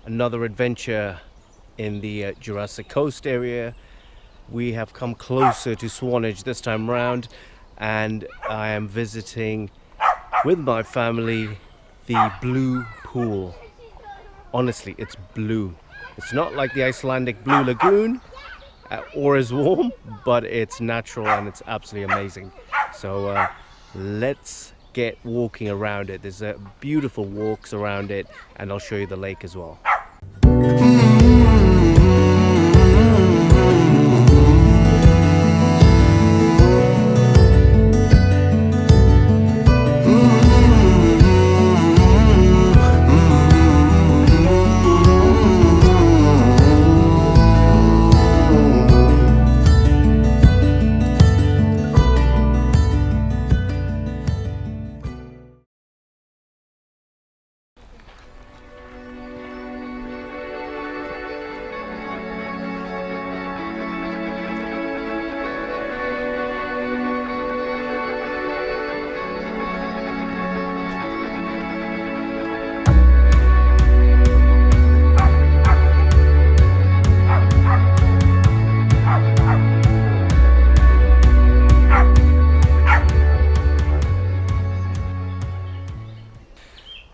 another adventure in the Jurassic Coast area. We have come closer to Swanage this time round, and I am visiting with my family the blue pool. Honestly, it's blue. It's not like the Icelandic blue lagoon or as warm, but it's natural and it's absolutely amazing. So let's get walking around it. There's beautiful walks around it, and I'll show you the lake as well.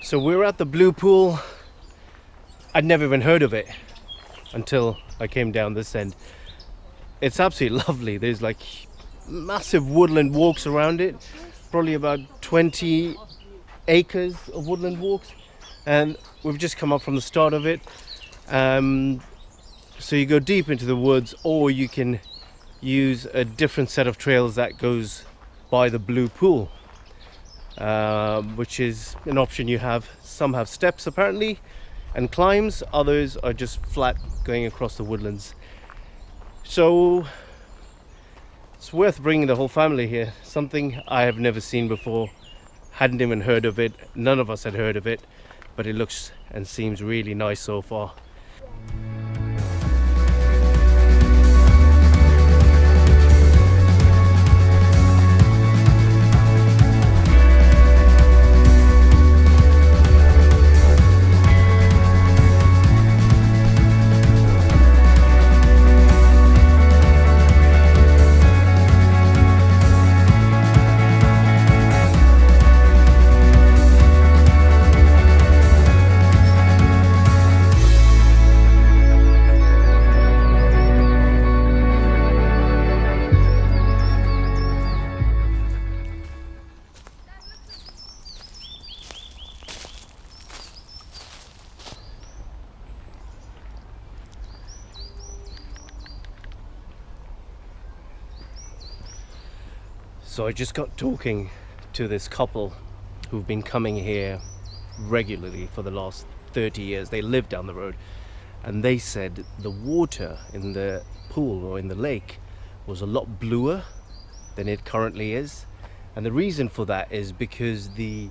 So we're at the blue pool. I'd never even heard of it until I came down this end. It's absolutely lovely. There's like massive woodland walks around it, probably about 20 acres of woodland walks, and we've just come up from the start of it. So you go deep into the woods, or you can use a different set of trails that goes by the blue pool, which is an option you have. Some have steps apparently and climbs, others are just flat going across the woodlands. So it's worth bringing the whole family here. Something I have never seen before, hadn't even heard of it. None of us had heard of it, but it looks and seems really nice so far. So I just got talking to this couple who've been coming here regularly for the last 30 years. They live down the road, and they said the water in the pool or in the lake was a lot bluer than it currently is. And the reason for that is because the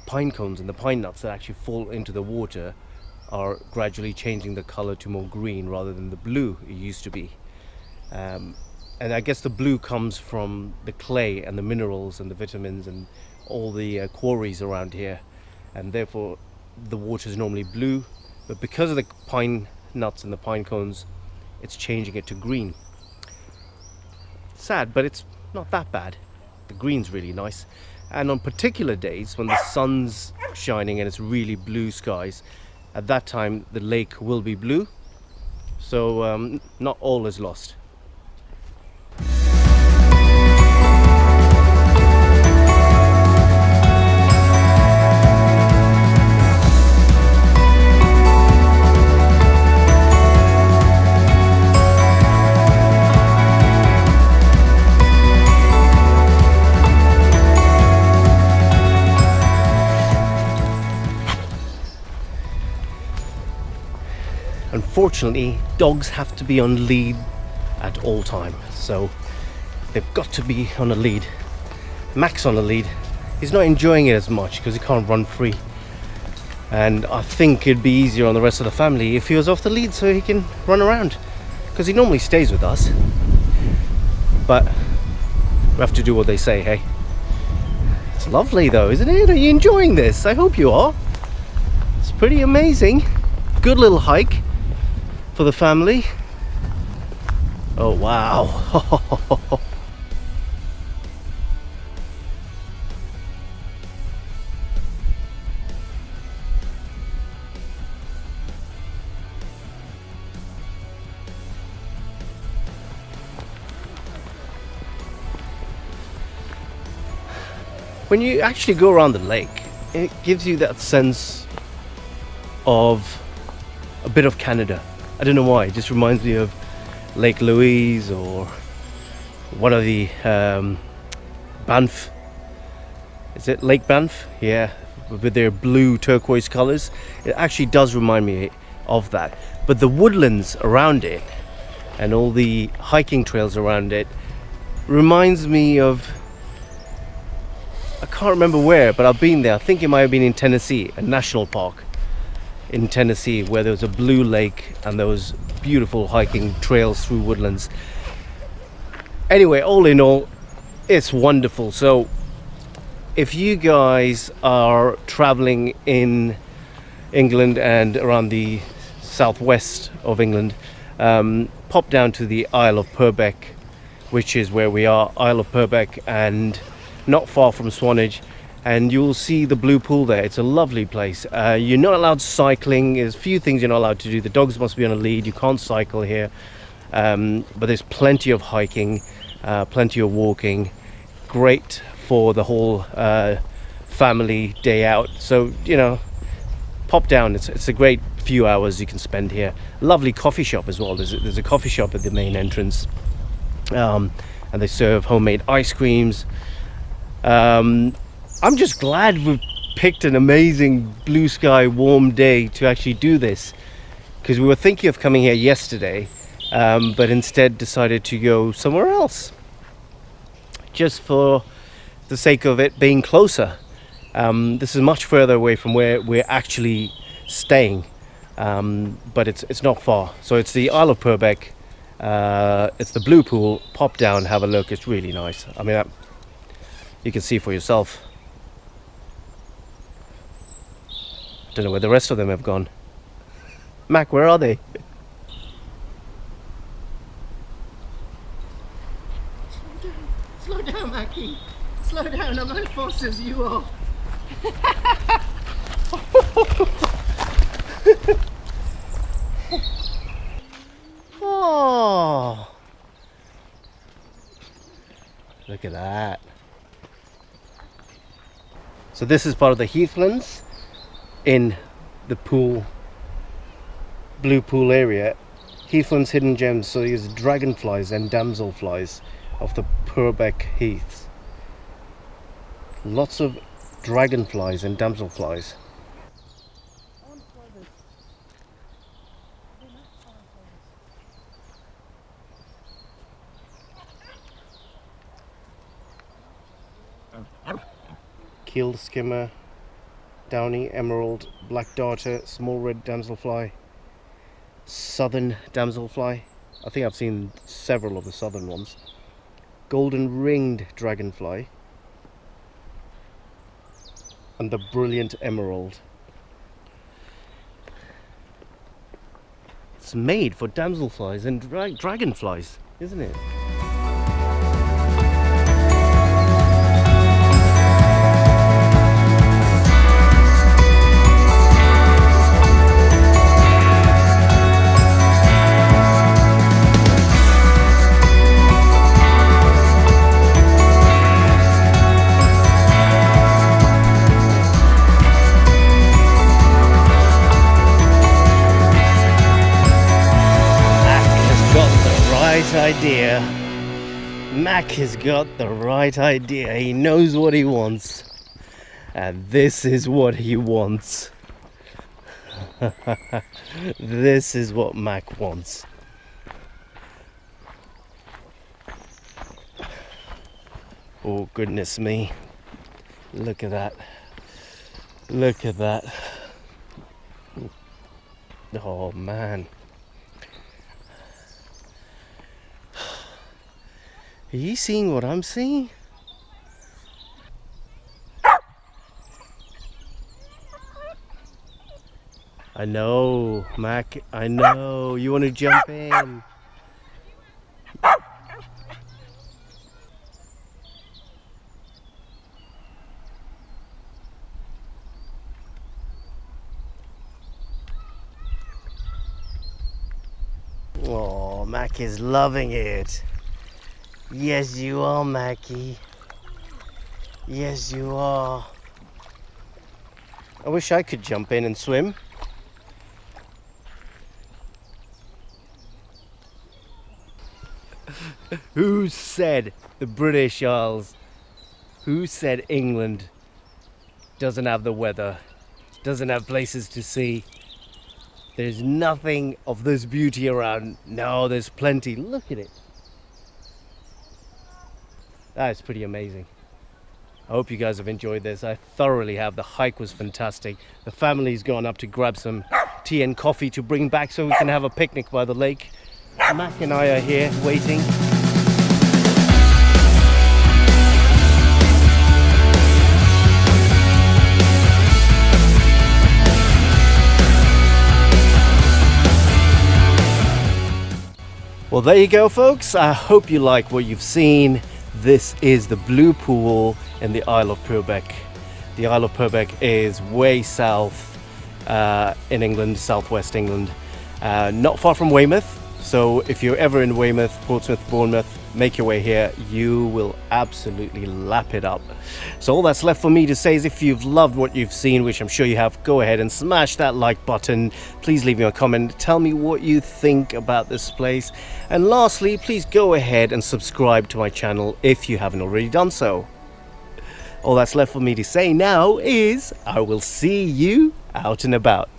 pine cones and the pine nuts that actually fall into the water are gradually changing the color to more green rather than the blue it used to be. And I guess the blue comes from the clay and the minerals and the vitamins and all the quarries around here, and therefore the water is normally blue, but because of the pine nuts and the pine cones, it's changing it to green. Sad, but it's not that bad. The green's really nice, and on particular days when the sun's shining and it's really blue skies, at that time the lake will be blue, so not all is lost. Unfortunately, dogs have to be on lead at all times, so they've got to be on a lead. Mac's on a lead. He's not enjoying it as much because he can't run free, and I think it'd be easier on the rest of the family if he was off the lead so he can run around, because he normally stays with us, but we have to do what they say. Hey, it's lovely though, isn't it? Are you enjoying this? I hope you are. It's pretty amazing. good little hike for the family. Oh wow. When you actually go around the lake, it gives you that sense of a bit of Canada. I don't know why, it just reminds me of Lake Louise or one of the Banff. Is it Lake Banff? Yeah, with their blue turquoise colors. It actually does remind me of that. But the woodlands around it and all the hiking trails around it reminds me of, I can't remember where, but I've been there. I think it might have been in Tennessee, a national park in Tennessee, where there was a blue lake and there was beautiful hiking trails through woodlands. Anyway, all in all, it's wonderful. So if you guys are traveling in England and around the southwest of England, pop down to the Isle of Purbeck, which is where we are, Isle of Purbeck, and not far from Swanage, and you'll see the blue pool there. It's a lovely place. You're not allowed cycling. There's a few things you're not allowed to do. The dogs must be on a lead. You can't cycle here, but there's plenty of hiking, plenty of walking. Great for the whole family day out. So, you know, pop down. It's a great few hours you can spend here. Lovely coffee shop as well. There's a coffee shop at the main entrance, and they serve homemade ice creams. I'm just glad we've picked an amazing blue sky warm day to actually do this, because we were thinking of coming here yesterday, but instead decided to go somewhere else just for the sake of it being closer. This is much further away from where we're actually staying, but it's not far. So it's the Isle of Purbeck. It's the blue pool. Pop down, have a look. It's really nice. I mean, you can see for yourself. Don't know where the rest of them have gone. Mac, where are they? Slow down, Mackie. Slow down. I'm as fast as you are. Oh, look at that. So this is part of the heathlands in the pool, blue pool area. Heathlands hidden gems. So there's dragonflies and damselflies of the Purbeck Heaths. Lots of dragonflies and damselflies. Keeled skimmer, downy emerald, black darter, small red damselfly, southern damselfly. I think I've seen several of the southern ones. Golden ringed dragonfly, and the brilliant emerald. It's made for damselflies and dragonflies, isn't it? Idea. Mac has got the right idea. He knows what he wants, and this is what he wants. This is what Mac wants. Oh goodness me, look at that, look at that. Oh man. Are you seeing what I'm seeing? I know, Mac, I know. You want to jump in. Oh, Mac is loving it. Yes, you are, Mackie. Yes, you are. I wish I could jump in and swim. Who said the British Isles? Who said England doesn't have the weather, doesn't have places to see? There's nothing of this beauty around. No, there's plenty. Look at it. That's pretty amazing. I hope you guys have enjoyed this. I thoroughly have. The hike was fantastic. The family's gone up to grab some tea and coffee to bring back so we can have a picnic by the lake. Mac and I are here waiting. Well, there you go, folks. I hope you like what you've seen. This is the Blue Pool in the Isle of Purbeck. The Isle of Purbeck is way south in England, southwest England, not far from Weymouth. So if you're ever in Weymouth, Portsmouth, Bournemouth, make your way here. You will absolutely lap it up. So all that's left for me to say is, if you've loved what you've seen, which I'm sure you have, go ahead and smash that like button. Please leave me a comment. Tell me what you think about this place. And lastly, please go ahead and subscribe to my channel if you haven't already done so. All that's left for me to say now is I will see you out and about.